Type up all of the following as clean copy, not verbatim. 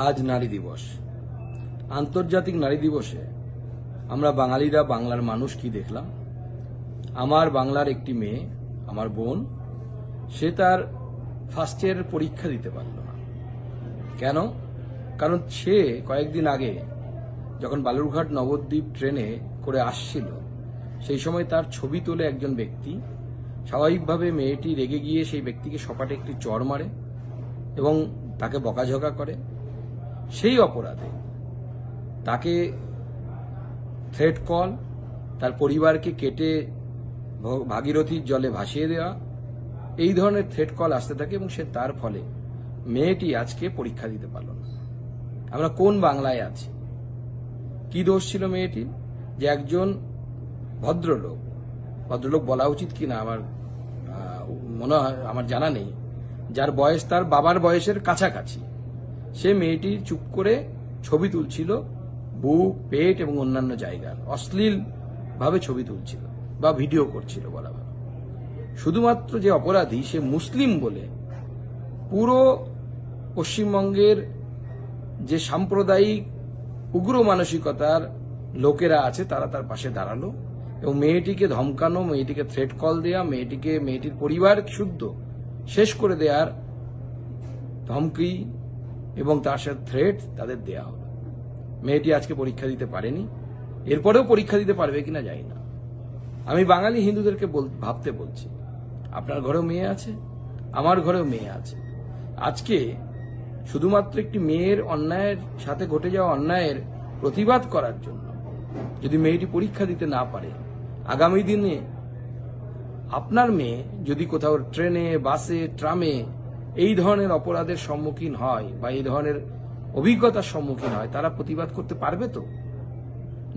আজ নারী দিবস। আন্তর্জাতিক নারী দিবসে আমরা বাঙালিরা, বাংলার মানুষ কি দেখলাম? আমার বাংলার একটি মেয়ে, আমার বোন, সে তার ফার্স্ট ইয়ারের পরীক্ষা দিতে পারল না। কেন? কারণ সে কয়েকদিন আগে যখন বালুরঘাট নবদ্বীপ ট্রেনে করে আসছিল, সেই সময় তার ছবি তোলে একজন ব্যক্তি। স্বাভাবিকভাবে মেয়েটি রেগে গিয়ে সেই ব্যক্তিকে সপাটে একটি চড় মারে এবং তাকে বকাঝকা করে। সেই অপরাধে তাকে থ্রেট কল, তার পরিবারকে কেটে ভাগীরথীর জলে ভাসিয়ে দেওয়া, এই ধরনের থ্রেট কল আসতে থাকে এবং সে তার ফলে মেয়েটি আজকে পরীক্ষা দিতে পারল না। আমরা কোন বাংলায় আছি? কি দোষ ছিল মেয়েটির? যে একজন ভদ্রলোক বলা উচিত কিনা আমার মনে হয়, আমার জানা নেই, যার বয়স তার বাবার বয়সের কাছাকাছি, সে মেয়েটি চুপ করে ছবি তুলছিল বুক, পেট এবং অন্যান্য জায়গার, অশ্লীল ভাবে ছবি তুলছিল বা ভিডিও করছিল বলা ভালো। শুধুমাত্র যে অপরাধী সে মুসলিম বলে পুরো পশ্চিমবঙ্গের যে সাম্প্রদায়িক উগ্র মানসিকতার লোকেরা আছে তারা তার পাশে দাঁড়ালো এবং মেয়েটিকে ধমকানো, মেয়েটিকে থ্রেট কল দেয়া, মেয়েটির পরিবার শুদ্ধ শেষ করে দেওয়ার ধমকি এবং তার সাথে থ্রেট তাদের দেয়া হলো। মেয়েটি আজকে পরীক্ষা দিতে পারেনি, এরপরেও পরীক্ষা দিতে পারবে কিনা জানি না। আমি বাঙালি হিন্দুদেরকে ভাবতে বলছি, আপনার ঘরেও মেয়ে আছে, আমার ঘরেও মেয়ে আছে। আজকে শুধুমাত্র একটি মেয়ের অন্যায়ের সাথে ঘটে যাওয়া অন্যায়ের প্রতিবাদ করার জন্য যদি মেয়েটি পরীক্ষা দিতে না পারে, আগামী দিনে আপনার মেয়ে যদি কোথাও ট্রেনে, বাসে, ট্রামে এই ধরনের অপরাধের সম্মুখীন হয় বা এই ধরনের অভিজ্ঞতার সম্মুখীন হয়, তারা প্রতিবাদ করতে পারবে তো?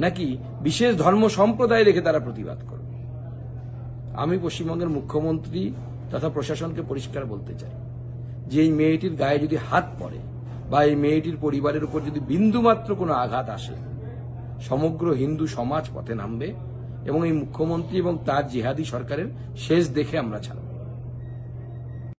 নাকি বিশেষ ধর্ম সম্প্রদায় রেখে তারা প্রতিবাদ করবে? আমি পশ্চিমবঙ্গের মুখ্যমন্ত্রী তথা প্রশাসনকে পরিষ্কার বলতে চাই যে এই মেয়েটির গায়ে যদি হাত পড়ে বা এই মেয়েটির পরিবারের উপর যদি বিন্দুমাত্র কোনো আঘাত আসে, সমগ্র হিন্দু সমাজ পথে নামবে এবং এই মুখ্যমন্ত্রী এবং তার জিহাদি সরকারের শেষ দেখে আমরা ছাড়ব।